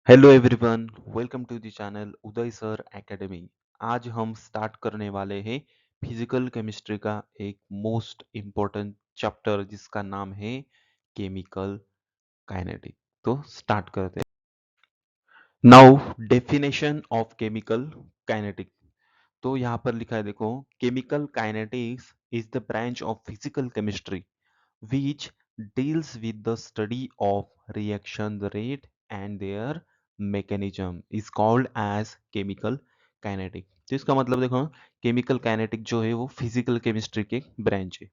Hello everyone, welcome to the channel Uday sir academy. आज हम start करने वाले हैं फिजिकल केमिस्ट्री का एक मोस्ट इम्पोर्टेंट चैप्टर जिसका नाम है केमिकल काइनेटिक। तो स्टार्ट करते हैं। Now definition of chemical kinetic. तो यहाँ पर लिखा है, देखो, chemical kinetics is the branch of physical chemistry which deals with the study of reaction rate and their mechanism is called as chemical kinetic। तो इसका मतलब देखो, केमिकल काइनेटिक जो है वो फिजिकल केमिस्ट्री के ब्रांच है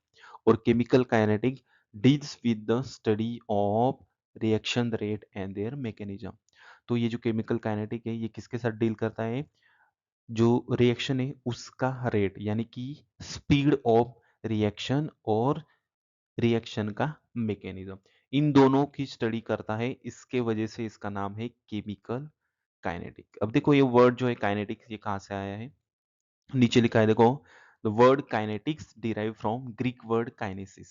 और chemical kinetic deals with the study of reaction rate and there mechanism. तो ये जो केमिकल काइनेटिक है ये किसके साथ डील करता है? जो रिएक्शन है उसका रेट यानी कि स्पीड ऑफ रिएक्शन और रिएक्शन का मैकेनिज्म, इन दोनों की स्टडी करता है। इसके वजह से इसका नाम है केमिकल काइनेटिक। अब देखो, ये वर्ड जो है काइनेटिक ये कहाँ से आया है? नीचे लिखा है, देखो, the word kinetics derive from Greek word kinesis.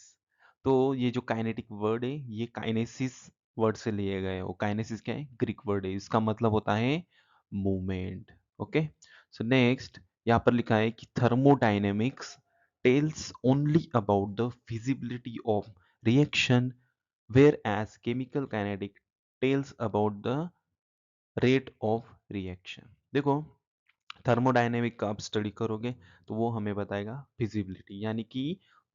तो ये जो काइनेटिक वर्ड है ये काइनेसिस वर्ड से लिए गए हैं। वो काइनेसिस क्या है? ग्रीक वर्ड है, इसका मतलब होता है मूवमेंट। ओके, सो नेक्स्ट यहाँ पर लिखा है कि thermodynamics tells only about the feasibility of reaction, whereas chemical kinetic tells about the rate of reaction. देखो, थर्मोडायनेमिक का आप स्टडी करोगे तो वो हमें बताएगा फिजिबिलिटी यानी कि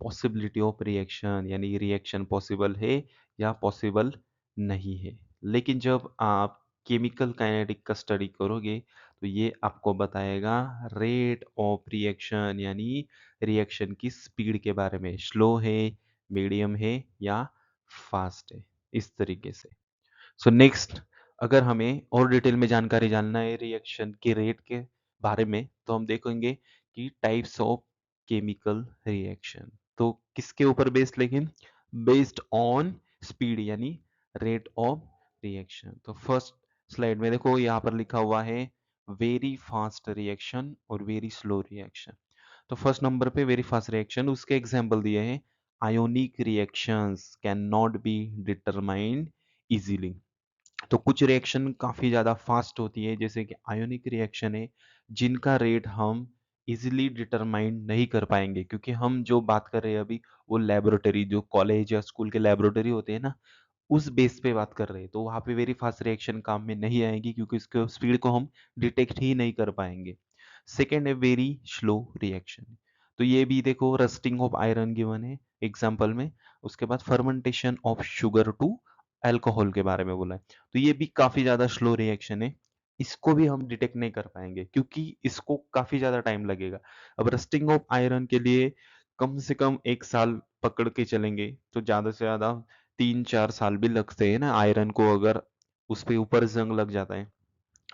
पॉसिबिलिटी ऑफ रिएक्शन, यानी रिएक्शन पॉसिबल है या पॉसिबल नहीं है। लेकिन जब आप केमिकल काइनेटिक का स्टडी करोगे तो ये आपको बताएगा रेट ऑफ रिएक्शन, यानी रिएक्शन की स्पीड के बारे में, स्लो है, मीडियम है या फास्ट है, इस तरीके से। सो नेक्स्ट, अगर हमें और डिटेल में जानकारी जानना है रिएक्शन के रेट के बारे में तो हम देखेंगे कि टाइप्स ऑफ केमिकल रिएक्शन। तो किसके ऊपर बेस्ड? लेकिन बेस्ड ऑन स्पीड यानी रेट ऑफ रिएक्शन। तो फर्स्ट स्लाइड में देखो, यहाँ पर लिखा हुआ है वेरी फास्ट रिएक्शन और वेरी स्लो रिएक्शन। तो फर्स्ट नंबर पे वेरी फास्ट रिएक्शन, उसके एग्जाम्पल दिए हैं। Ionic reactions can not be determined easily. तो कुछ रिएक्शन काफी ज्यादा फास्ट होती है, जैसे कि आयोनिक रिएक्शन है, जिनका रेट हम इजीली डिटरमाइन नहीं कर पाएंगे, क्योंकि हम जो बात कर रहे हैं अभी वो लेबोरेटरी, जो कॉलेज या स्कूल के लेबोरेटरी होते हैं ना, उस बेस पे बात कर रहे हैं। तो वहां पे वेरी फास्ट रिएक्शन काम में नहीं आएगी क्योंकि उसके स्पीड को हम डिटेक्ट ही नहीं कर पाएंगे। सेकेंड है वेरी स्लो रिएक्शन। तो ये भी देखो, रस्टिंग ऑफ आयरन गिवन है एग्जाम्पल में। उसके बाद fermentation of sugar to alcohol के बारे में बोला है। तो ये भी काफी ज्यादा स्लो रिएक्शन है, इसको भी हम डिटेक्ट नहीं कर पाएंगे क्योंकि इसको काफी ज्यादा टाइम लगेगा। अब रस्टिंग ऑफ आयरन के लिए कम से कम 1 साल पकड़ के चलेंगे, तो ज्यादा से ज्यादा 3-4 साल भी लगते हैं ना आयरन को, अगर उस पे ऊपर जंग लग जाता है।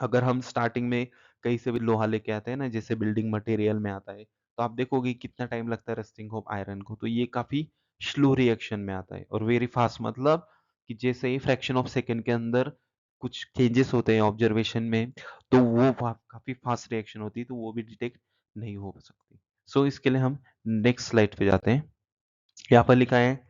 अगर हम स्टार्टिंग में कहीं से भी लोहा लेके आते हैं ना, जैसे बिल्डिंग मटेरियल में आता है, तो आप देखोगे कितना टाइम लगता है रस्टिंग ऑफ आयरन को। तो ये काफी स्लो रिएक्शन में आता है। और वेरी फास्ट मतलब कि जैसे ही फ्रैक्शन ऑफ सेकेंड के अंदर कुछ चेंजेस होते हैं ऑब्जर्वेशन में, तो वो काफी फास्ट रिएक्शन होती है, तो वो भी डिटेक्ट नहीं हो सकती। सो इसके लिए हम नेक्स्ट स्लाइड पे जाते हैं। यहाँ पर लिखा है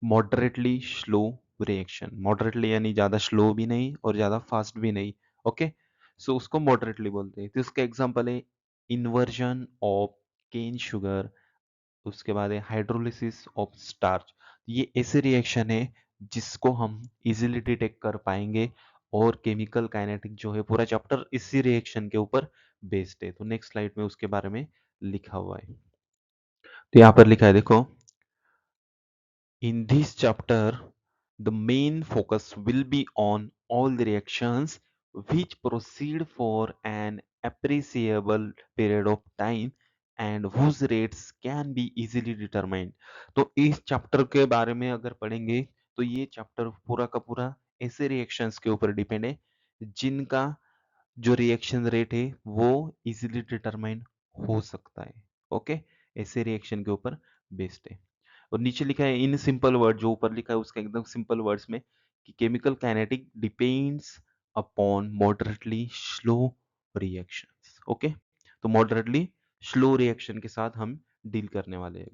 मॉडरेटली स्लो रिएक्शन। मॉडरेटली यानी ज्यादा स्लो भी नहीं और ज्यादा फास्ट भी नहीं। ओके, सो उसको मॉडरेटली बोलते हैं। तो इसका एग्जांपल है इन्वर्जन ऑफ केन शुगर, उसके बाद है हाइड्रोलिसिस ऑफ स्टार्च। ये ऐसे रिएक्शन है जिसको हम इजीली डिटेक्ट कर पाएंगे, और केमिकल काइनेटिक जो है पूरा चैप्टर इसी रिएक्शन के ऊपर बेस्ड है। तो नेक्स्ट स्लाइड में उसके बारे में लिखा हुआ है। तो यहाँ पर लिखा है, देखो, in this chapter, the main focus will be on all the reactions which proceed for an appreciable period of time and whose rates can be easily determined। तो इस चैप्टर के बारे में अगर पढ़ेंगे तो ये चैप्टर पूरा का पूरा ऐसे रिएक्शंस के ऊपर डिपेंड है जिनका जो रिएक्शन रेट है वो इजीली डिटरमाइन हो सकता है। ओके, ऐसे रिएक्शन के ऊपर बेस्ड है। और नीचे लिखा है इन सिंपल वर्ड, जो ऊपर लिखा है उसका एकदम सिंपल वर्ड्स में, कि chemical kinetic depends upon moderately slow reactions. Okay, तो मॉडरेटली स्लो रिएक्शन के साथ हम डील करने वाले हैं।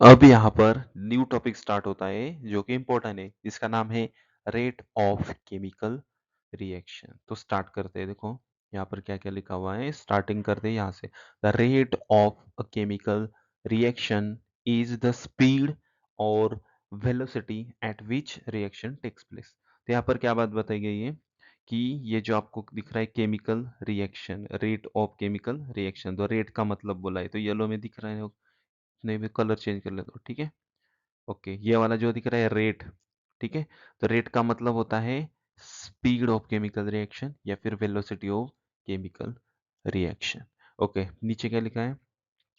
अब यहाँ पर न्यू टॉपिक स्टार्ट होता है जो कि इंपॉर्टेंट है, जिसका नाम है रेट ऑफ केमिकल रिएक्शन। तो स्टार्ट करते हैं, देखो यहाँ पर क्या क्या लिखा हुआ है, स्टार्टिंग करते हैं यहाँ से। The rate of a chemical reaction is the speed और velocity at which reaction takes place. तो यहाँ पर क्या बात बताई गई है कि ये जो आपको दिख रहा है chemical reaction, rate of chemical reaction, तो रेट का मतलब बोला है, तो येलो में दिख रहा है, नहीं भी कलर चेंज कर ले तो ठीक है। ओके, ये वाला जो दिख रहा है रेट, ठीक है। तो रेट का मतलब होता है स्पीड ऑफ केमिकल रिएक्शन या फिर velocity of chemical reaction. Okay, नीचे क्या लिखा है,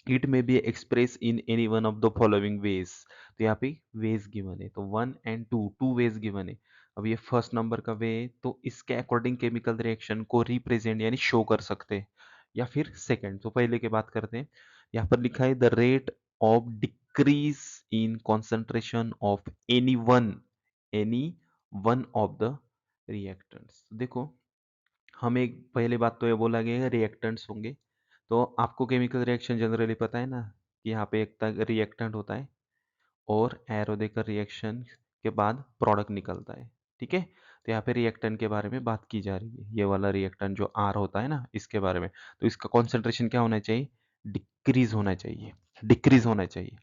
इट में be express in any one of the following veg. तो यहाँ पे वेज गिवन है, तो 1 और 2, टू वेज गिवन है। अब ये फर्स्ट नंबर का वे है, तो इसके अकॉर्डिंग केमिकल रिएक्शन को रिप्रेजेंट यानी शो कर सकते हैं, या फिर सेकंड। तो पहले की बात करते हैं, यहाँ पर लिखा है the rate of decrease in concentration of any one of the reactants. देखो, हमें पहले बात तो ये बोला गया है रिएक्टेंट्स होंगे। तो आपको केमिकल रिएक्शन जनरली पता है ना, कि यहाँ पे एक तक रिएक्टेंट होता है और एरो देकर रिएक्शन के बाद प्रोडक्ट निकलता है, ठीक है। तो यहाँ पे रिएक्टेंट के बारे में बात की जा रही है, ये वाला रिएक्टेंट जो आर होता है ना, इसके बारे में। तो इसका कॉन्सेंट्रेशन क्या होना चाहिए, डिक्रीज होना चाहिए, डिक्रीज होना चाहिए।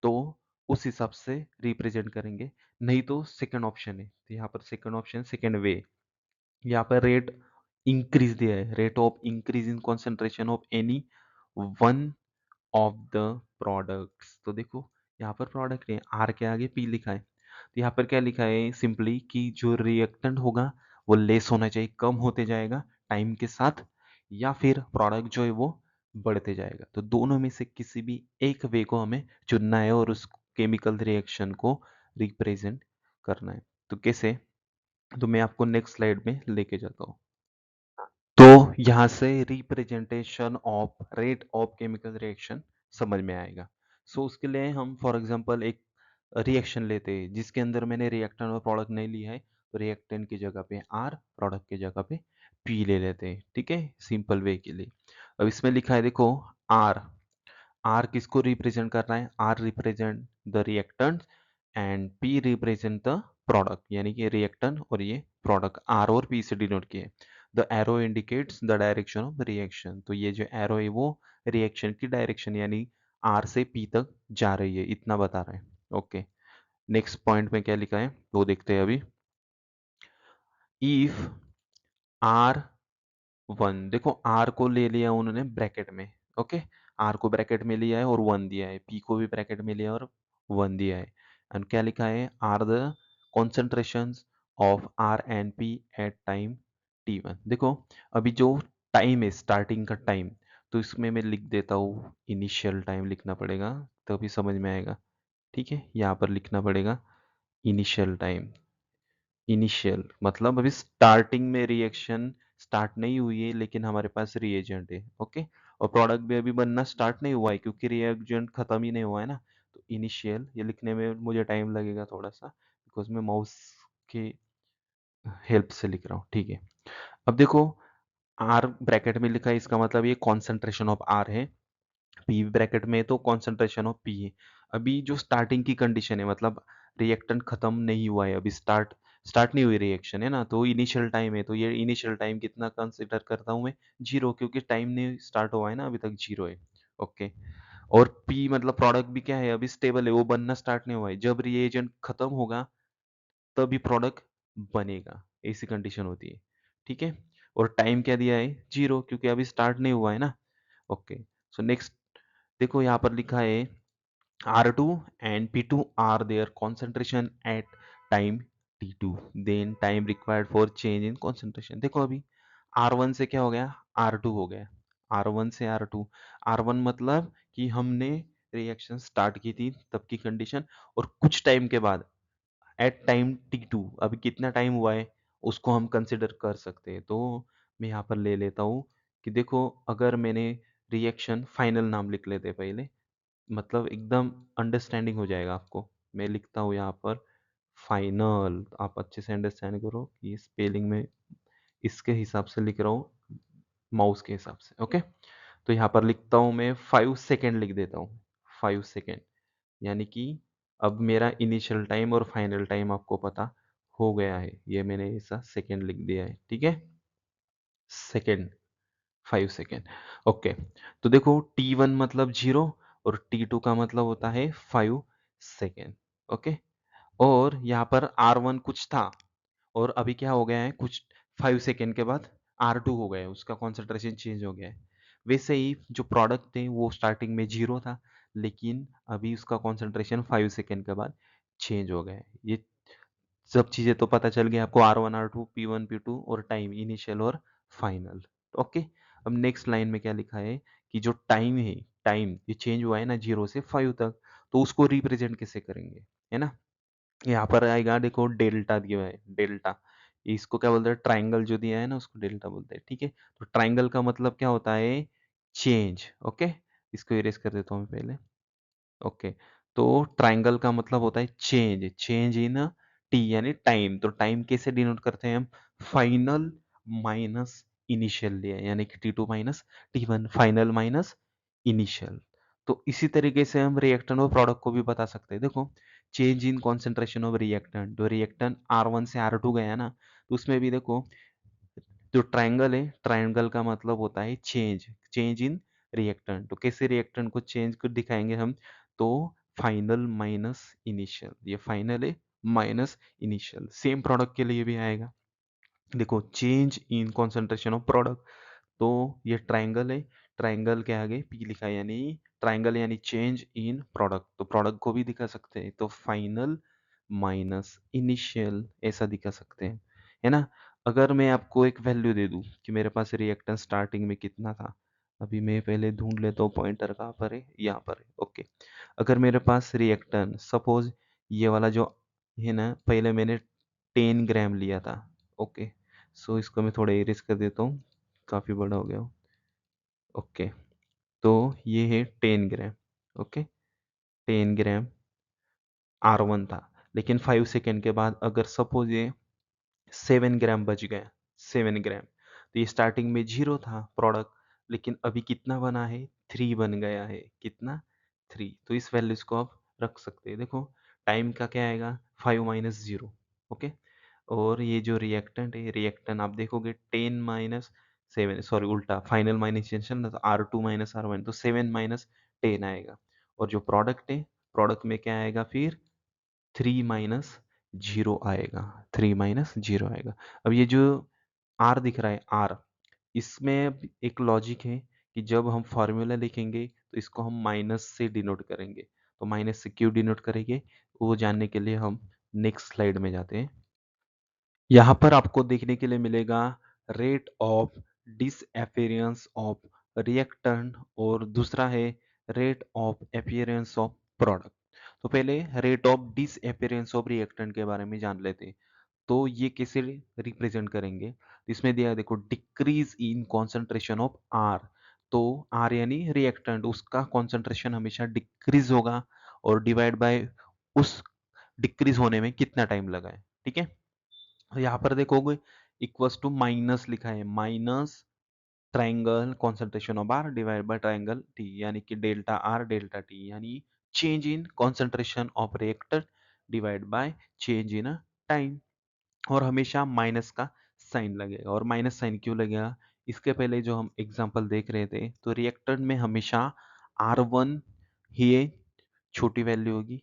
तो उस हिसाब से रिप्रेजेंट करेंगे, नहीं तो सेकंड ऑप्शन है, तो यहाँ पर सेकंड ऑप्शन, सेकंड वे, यहाँ पर रेट इंक्रीज दिया है, rate of increase in concentration of any one of the products. तो देखो यहाँ पर प्रोडक्ट है, आर के आगे पी लिखा है, तो यहाँ पर क्या लिखा है सिंपली कि जो रिएक्टेंट होगा वो लेस होना चाहिए, कम होते जाएगा टाइम के साथ, या फिर प्रोडक्ट जो है वो बढ़ते जाएगा। तो दोनों में से किसी भी एक वे को हमें चुनना है और उस केमिकल रिएक्शन को रिप्रेजेंट करना है। तो कैसे, तो मैं आपको नेक्स्ट स्लाइड में लेके जाता हूँ। तो यहाँ से representation of rate of chemical reaction समझ में आएगा। सो उसके लिए हम फॉर एग्जांपल एक रिएक्शन लेते हैं जिसके अंदर मैंने रिएक्टेंट और प्रोडक्ट नहीं लिया है, तो रिएक्टेंट की जगह पे आर, प्रोडक्ट की जगह पे पी ले लेते हैं, ठीक है, सिंपल वे के लिए। अब इसमें लिखा है देखो, आर, आर किसको रिप्रेजेंट कर रहा है, R represent the reactant and P represent the product, यानी कि रिएक्टेंट और ये प्रोडक्ट आर और पी से डिनोट किए। The arrow indicates the direction of reaction, तो ये जो एरो है वो रिएक्शन की डायरेक्शन यानी आर से पी तक जा रही है, इतना बता रहा है। ओके, नेक्स्ट पॉइंट में क्या लिखा है वो देखते हैं अभी। इफ आर वन, देखो आर को ले लिया उन्होंने ब्रैकेट में, ओके, आर को ब्रैकेट में लिया है और वन दिया है, पी को भी ब्रैकेट में लिया और वन दिया है। एंड क्या लिखा है, R the concentrations of R and P at time t1। देखो अभी जो टाइम है, स्टार्टिंग का टाइम, तो इसमें मैं लिख देता हूँ, इनिशियल टाइम लिखना पड़ेगा तभी समझ में आएगा, ठीक है। यहाँ पर लिखना पड़ेगा इनिशियल टाइम, इनिशियल मतलब अभी स्टार्टिंग में रिएक्शन स्टार्ट नहीं हुई है लेकिन हमारे पास रिएजेंट है, ओके। और प्रोडक्ट भी अभी बनना स्टार्ट नहीं हुआ है क्योंकि रिएजेंट खत्म ही नहीं हुआ है ना। तो इनिशियल, ये लिखने में मुझे टाइम लगेगा थोड़ा सा बिकॉज मैं माउस की हेल्प से लिख रहा हूँ, ठीक है। अब देखो, आर ब्रैकेट में लिखा है, इसका मतलब ये कॉन्सेंट्रेशन ऑफ आर है, पी ब्रैकेट में तो कॉन्सेंट्रेशन ऑफ पी है। अभी जो स्टार्टिंग की कंडीशन है, मतलब रिएक्टेंट खत्म नहीं हुआ है, अभी स्टार्ट स्टार्ट नहीं हुई रिएक्शन है ना, तो इनिशियल टाइम है, तो ये इनिशियल टाइम कितना कंसिडर करता हूँ मैं, जीरो, क्योंकि टाइम नहीं स्टार्ट हुआ है ना, अभी तक जीरो है। ओके, और पी मतलब प्रोडक्ट भी क्या है, अभी स्टेबल है, वो बनना स्टार्ट नहीं हुआ है, जब रिएजेंट खत्म होगा तभी प्रोडक्ट बनेगा, ऐसी कंडीशन होती है, ठीक है। और टाइम क्या दिया है, जीरो, क्योंकि अभी स्टार्ट नहीं हुआ है ना। ओके, सो नेक्स्ट देखो यहाँ पर लिखा है R2 and P2 are their concentration at time T2, then time required for change in concentration। देखो अभी R1 से क्या हो गया, R2 हो गया, R1 से R2, R1 मतलब कि हमने रिएक्शन स्टार्ट की थी तब की कंडीशन, और कुछ टाइम के बाद एट टाइम T2 अभी कितना टाइम हुआ है उसको हम कंसिडर कर सकते हैं। तो मैं यहाँ पर ले लेता हूँ कि देखो, अगर मैंने रिएक्शन फाइनल नाम लिख लेते पहले, मतलब एकदम अंडरस्टैंडिंग हो जाएगा आपको। मैं लिखता हूँ यहाँ पर फाइनल, आप अच्छे से अंडरस्टैंड करो कि स्पेलिंग में इसके हिसाब से लिख रहा हूँ, माउस के हिसाब से, ओके। तो यहाँ पर लिखता हूँ मैं 5 सेकेंड लिख देता हूँ, 5 सेकेंड, यानी कि अब मेरा इनिशियल टाइम और फाइनल टाइम आपको पता हो गया है, ये मैंने ऐसा सेकेंड लिख दिया है, ठीक है, सेकेंड, 5 सेकेंड। ओके, तो देखो T1 मतलब 0 और T2 का मतलब होता है 5 सेकेंड। ओके, और यहाँ पर R1 कुछ था और अभी क्या हो गया है, कुछ 5 सेकेंड के बाद R2 हो गया है, उसका कॉन्सेंट्रेशन चेंज हो गया है। वैसे ही जो प्रोडक्ट थे वो स्टार्टिंग में 0 था, लेकिन अभी उसका कॉन्सेंट्रेशन 5 सेकेंड के बाद चेंज हो गया है। ये सब चीज़ें तो पता चल गई आपको, R1 R2 P1 P2 और टाइम, इनिशियल और फाइनल। ओके, अब नेक्स्ट लाइन में क्या लिखा है कि जो टाइम है, टाइम ये चेंज हुआ है ना 0 से 5 तक, तो उसको रिप्रेजेंट कैसे करेंगे, है ना। यहाँ पर आएगा, देखो डेल्टा दिया हुआ है, डेल्टा, इसको क्या बोलते हैं, ट्राइंगल जो दिया है ना उसको डेल्टा बोलते हैं, ठीक है। तो ट्राइंगल का मतलब क्या होता है, चेंज। ओके, इसको इरेज कर देता हूँ पहले। ओके, तो ट्राइंगल का मतलब होता है चेंज, चेंज इन टी यानी टाइम। तो टाइम कैसे डिनोट करते हैं हम, फाइनल माइनस इनिशियल लिया, यानी कि T2 minus T1, final minus initial. तो इसी तरीके से हम रिएक्टेंट और प्रोडक्ट को भी बता सकते हैं। देखो, change in concentration of reactant, तो रिएक्टेंट R1 से R2 गया ना, तो उसमें भी देखो जो ट्रायंगल है, ट्रायंगल का मतलब होता है चेंज, चेंज इन रिएक्टेंट। तो कैसे रिएक्टेंट को चेंज कर दिखाएंगे हम, तो फाइनल माइनस इनिशियल, ये फाइनल है माइनस इनिशियल। सेम प्रोडक्ट के लिए भी आएगा, देखो change in concentration of product, तो ये ट्रायंगल है, ट्रायंगल के आगे पी लिखा है, यानी ट्रायंगल यानी चेंज इन प्रोडक्ट, तो प्रोडक्ट को भी दिखा सकते हैं, तो फाइनल माइनस इनिशियल ऐसा दिखा सकते हैं, है ना। अगर मैं आपको एक वैल्यू दे दूं कि मेरे पास रिएक्टेंस स्टार्टिंग में कितना था, अभी मैं पहले ढूंढ लेता हूँ, पॉइंटर कहाँ पर है, यहाँ पर है। ओके, अगर मेरे पास रिएक्टेंस सपोज ये वाला जो है ना, पहले मैंने 10 ग्राम लिया था। ओके, सो इसको मैं थोड़ा इरेज कर देता हूँ, काफ़ी बड़ा हो गया हो। ओके, तो ये है 10 ग्राम। ओके, 10 ग्राम R1 था, लेकिन 5 सेकेंड के बाद अगर सपोज ये 7 ग्राम बच गया, 7 ग्राम, तो ये स्टार्टिंग में 0 था प्रोडक्ट, लेकिन अभी कितना बना है, 3 बन गया है, कितना, 3। तो इस वैल्यूज को आप रख सकते हैं। देखो टाइम का क्या आएगा, 5 - 0। ओके, और ये जो रिएक्टेंट है, रिएक्टेंट आप देखोगे 10 - 7, सॉरी उल्टा, फाइनल माइनस इनिशियल ना, तो R2 - R1, तो 7 - 10 आएगा। और जो प्रोडक्ट है, प्रोडक्ट में क्या आएगा फिर, 3 - 0 आएगा, 3 - 0 आएगा। अब ये जो R दिख रहा है, R, इसमें एक लॉजिक है कि जब हम फॉर्मूला लिखेंगे तो इसको हम माइनस से डिनोट करेंगे। तो माइनस से क्यों डिनोट करेंगे, वो जानने के लिए हम नेक्स्ट स्लाइड में जाते हैं। यहाँ पर आपको देखने के लिए मिलेगा rate of disappearance of reactant और दूसरा है rate of appearance of product. तो पहले rate of disappearance of reactant के बारे में जान लेते हैं। तो ये कैसे रिप्रेजेंट करेंगे, तो इसमें दिया है देखो, decrease in concentration of R. तो आर यानी रिएक्टेंट, उसका कॉन्सेंट्रेशन हमेशा डिक्रीज होगा, और डिवाइड बाय उस डिक्रीज होने में कितना टाइम लगा है, ठीक है। तो यहाँ पर देखोगे इक्वल्स टू माइनस लिखा है, minus triangle concentration of R divide by triangle T, यानी कि डेल्टा आर डेल्टा टी, यानी change in concentration of reactor divide by change in time. और हमेशा माइनस का साइन लगेगा, और माइनस साइन क्यों लगेगा, इसके पहले जो हम एग्जांपल देख रहे थे, तो रिएक्टर में हमेशा R1 ही छोटी वैल्यू होगी,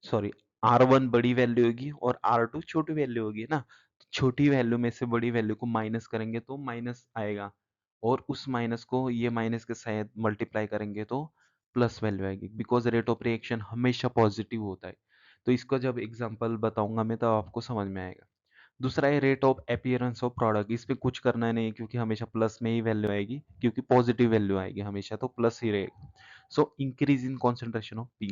सॉरी, R1 बड़ी वैल्यू होगी और R2 छोटी वैल्यू होगी ना। तो छोटी वैल्यू में से बड़ी वैल्यू को माइनस करेंगे तो माइनस आएगा, और उस माइनस को ये माइनस के साथ मल्टीप्लाई करेंगे तो प्लस वैल्यू आएगी, बिकॉज रेट ऑफ रिएक्शन हमेशा पॉजिटिव होता है। तो इसको जब एग्जांपल बताऊंगा मैं, तो आपको समझ में आएगा। दूसरा है rate of appearance of product, इस पे कुछ करना नहीं, क्योंकि हमेशा प्लस में ही वैल्यू आएगी, क्योंकि पॉजिटिव वैल्यू आएगी हमेशा, तो प्लस ही रहेगा। So increase in concentration of P,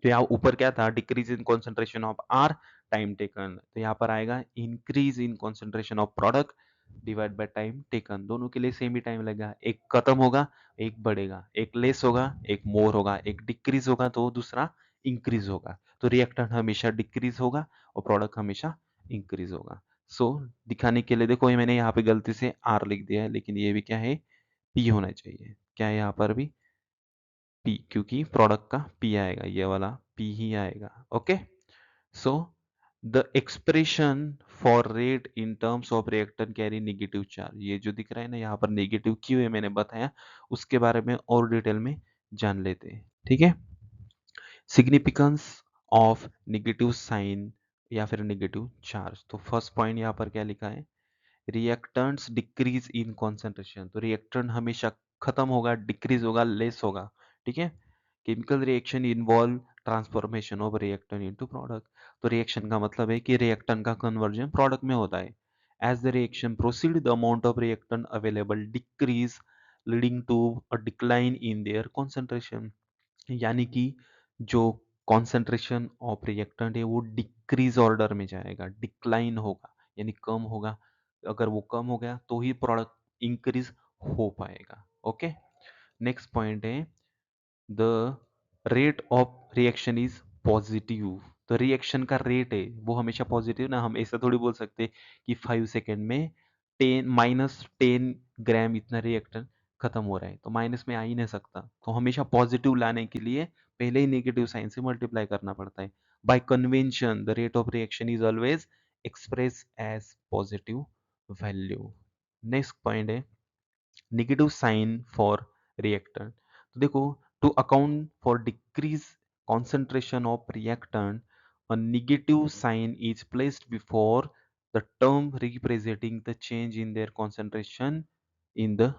तो यहाँ ऊपर क्या था, decrease in concentration of R, time taken, तो यहाँ पर आएगा increase in concentration of product divide by time taken. दोनों के लिए सेम ही टाइम लगेगा, एक खत्म होगा एक बढ़ेगा, एक लेस होगा एक मोर होगा, एक डिक्रीज होगा तो दूसरा इंक्रीज होगा। तो रिएक्टेंट हमेशा डिक्रीज होगा और प्रोडक्ट हमेशा इंक्रीज होगा। सो दिखाने के लिए देखो, ये मैंने यहाँ पे गलती से आर लिख दिया है, लेकिन ये भी क्या है, पी होना चाहिए, क्या है यहाँ पर भी पी, क्योंकि प्रोडक्ट का पी आएगा, ये वाला पी ही आएगा। Okay, so the expression for rate in terms of reactant carry negative charge, ये जो दिख रहा है ना यहाँ पर नेगेटिव क्यों है मैंने बताया, उसके बारे में और डिटेल में जान लेते हैं। ठीक है, सिग्निफिकेंस ऑफ नेगेटिव साइन या फिर नेगेटिव चार्ज। तो फर्स्ट पॉइंट यहाँ पर क्या लिखा है, रिएक्टेंट्स डिक्रीज इन कॉन्सेंट्रेशन। तो रिएक्टेंट हमेशा खत्म होगा, डिक्रीज होगा, लेस होगा। ठीक है, chemical reaction involve transformation of reactant into product. तो रिएक्शन का मतलब है कि रिएक्टेंट का कन्वर्जन प्रोडक्ट में होता है। As the reaction proceed the amount of reactant available decrease leading to a decline in their concentration. यानी कि जो कॉन्सेंट्रेशन ऑफ रिएक्टेंट है वो डिक्रीज ऑर्डर में जाएगा, डिक्लाइन होगा, यानी कम होगा। अगर वो कम हो गया तो ही प्रोडक्ट इंक्रीज हो पाएगा। ओके, नेक्स्ट पॉइंट है the rate of reaction is positive. तो रिएक्शन का रेट है वो हमेशा पॉजिटिव ना, हम ऐसा थोड़ी बोल सकते कि 5 सेकेंड में 10 - 10 ग्राम इतना रिएक्टेंट खत्म हो रहा है, तो माइनस में आ ही नहीं सकता। तो हमेशा पॉजिटिव लाने के लिए पहले ही नेगेटिव साइन से मल्टीप्लाई करना पड़ता है। By convention the rate of reaction is always express as positive value. Next point है नेगेटिव साइन फॉर रिएक्टेंट। तो देखो, to account for decrease concentration of reactant, a negative sign is placed before the term representing the change in their concentration in the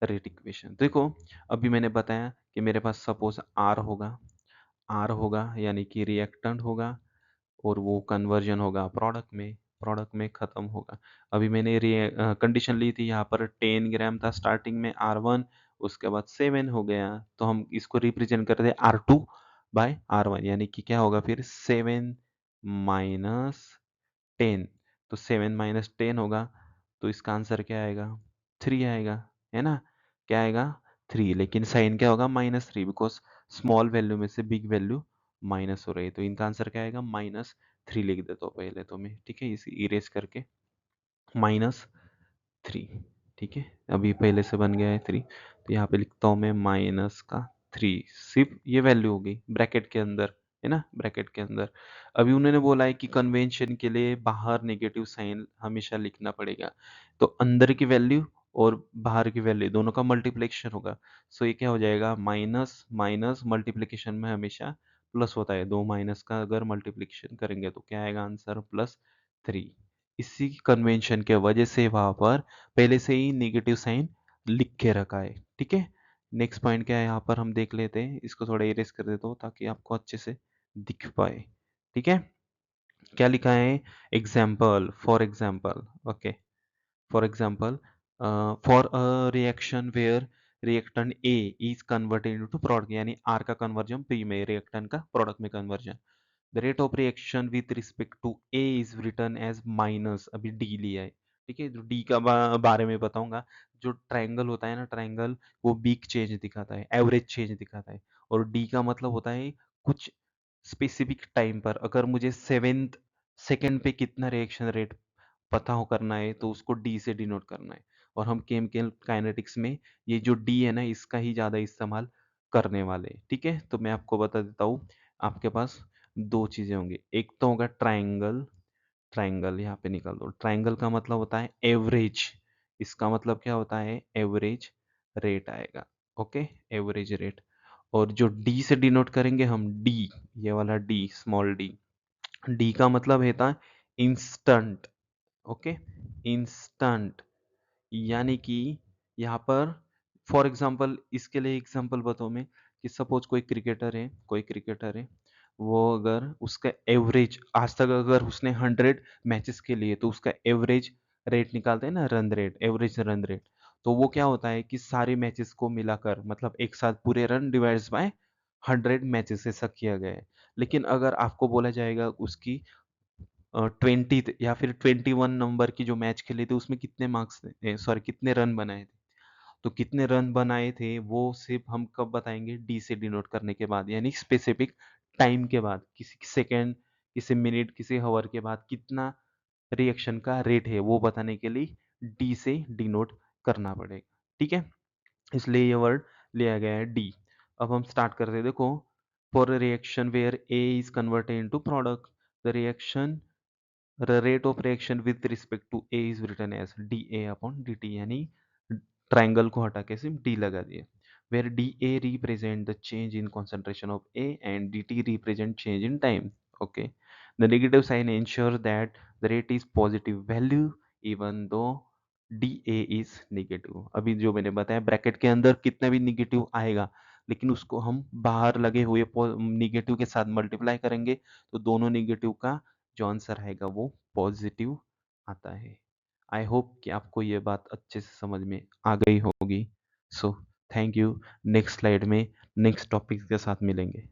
rate equation। देखो, अभी मैंने बताया कि मेरे पास suppose R होगा यानी कि रिएक्टेंट होगा, और वो कन्वर्जन होगा प्रोडक्ट में खत्म होगा। अभी मैंने कंडीशन ली थी, यहाँ पर 10 ग्राम था स्टार्टिंग में R1, उसके बाद 7 हो गया, तो हम इसको रिप्रेजेंट करते हैं R2/R1, यानी कि क्या होगा फिर 7 - 10। तो 7 - 10 होगा, तो इसका आंसर क्या आएगा, 3 आएगा, है ना। क्या आएगा, 3। लेकिन साइन क्या होगा, -3, बिकॉज स्मॉल वैल्यू में से बिग वैल्यू माइनस हो रही है। तो इनका आंसर क्या आएगा, -3 लिख देता हूँ पहले तो मैं, ठीक है, इसे इरेज करके -3। ठीक है, अभी पहले से बन गया है 3, तो यहाँ पे लिखता हूँ मैं -3। सिर्फ ये वैल्यू होगी ब्रैकेट के अंदर, है ना, ब्रैकेट के अंदर। अभी उन्होंने बोला है कि कन्वेंशन के लिए बाहर नेगेटिव साइन हमेशा लिखना पड़ेगा, तो अंदर की वैल्यू और बाहर की वैल्यू दोनों का मल्टीप्लिकेशन होगा। सो ये क्या हो जाएगा, माइनस माइनस मल्टीप्लिकेशन में हमेशा प्लस होता है, दो माइनस का अगर मल्टीप्लिकेशन करेंगे तो क्या आएगा आंसर, +3। इसी कन्वेंशन के वजह से वहां पर पहले से ही नेगेटिव साइन लिख के रखा है। ठीक है, नेक्स्ट पॉइंट क्या है यहाँ पर हम देख लेते हैं, इसको थोड़ा इरेज कर देता हूँ ताकि आपको अच्छे से दिख पाए। ठीक है, क्या लिखा है, example, for example, okay, for example, for a reaction where reactant A is converted into product, यानी आर का कन्वर्जन पी में, रिएक्टेंट का प्रोडक्ट में conversion. The rate of reaction with respect to A is written as minus, अभी D लिया है। ठीक है, जो डी का बारे में बताऊंगा। जो ट्रायंगल होता है ना, ट्रायंगल वो बिग चेंज दिखाता है, एवरेज चेंज दिखाता है, और डी का मतलब होता है कुछ स्पेसिफिक टाइम पर। अगर मुझे 7th सेकेंड पे कितना रिएक्शन रेट पता हो करना है, तो उसको डी से डिनोट करना है। और हम केमिकल काइनेटिक्स में ये जो डी है ना, इसका ही ज़्यादा इस्तेमाल करने वाले हैं। ठीक है, तो मैं आपको बता देता हूँ, आपके पास दो चीज़ें होंगी, एक तो होगा ट्राइंगल, ट्राइंगल यहाँ पे निकाल दो। ट्राइंगल का मतलब होता है एवरेज, इसका मतलब क्या होता है, एवरेज रेट आएगा। Okay, average rate. और जो डी से डिनोट करेंगे हम, डी, ये वाला डी, स्मॉल डी, डी का मतलब होता है इंस्टेंट। ओके, इंस्टेंट, यानी कि यहाँ पर फॉर एग्जांपल, इसके लिए एग्जांपल बताऊँ मैं, कि सपोज कोई क्रिकेटर है, वो अगर उसका एवरेज आज तक अगर उसने 100 मैचेस के लिए, तो उसका एवरेज रेट निकालते हैं ना, run rate, average run rate. तो वो क्या होता है कि सारे मैचेस को मिलाकर, मतलब एक साथ पूरे रन डिवाइड्स बाय 100 मैचेस ऐसा किया गया है। लेकिन अगर आपको बोला जाएगा उसकी 20 या फिर 21 नंबर की जो मैच खेले थे, उसमें कितने मार्क्स थे, सॉरी कितने रन बनाए थे, तो कितने रन बनाए थे वो सिर्फ हम कब बताएंगे, डी से डिनोट करने के बाद, यानी स्पेसिफिक टाइम के बाद, किसी सेकेंड, किसी मिनट, किसी हावर के बाद कितना रिएक्शन का रेट है वो बताने के लिए डी से डिनोट करना पड़ेगा। ठीक है, इसलिए ये वर्ड लिया गया है डी। अब हम स्टार्ट करते हैं, देखो, for reaction where A is converted into product, the reaction rate of reaction with respect to A is written as D A upon D T, यानी ट्राइंगल को हटा के सिर्फ डी लगा दिए, where dA represent the change in concentration of A and dt represent change in time. Okay, the negative sign ensure that the rate is positive value even though dA is negative. अभी जो मैंने बताया bracket के अंदर कितना भी negative आएगा, लेकिन उसको हम बाहर लगे हुए निगेटिव के साथ मल्टीप्लाई करेंगे तो दोनों निगेटिव का जो आंसर आएगा वो पॉजिटिव आता है। आई होप कि आपको ये बात अच्छे से समझ में आ गई होगी। So thank you. Next slide में नेक्स्ट टॉपिक के साथ मिलेंगे।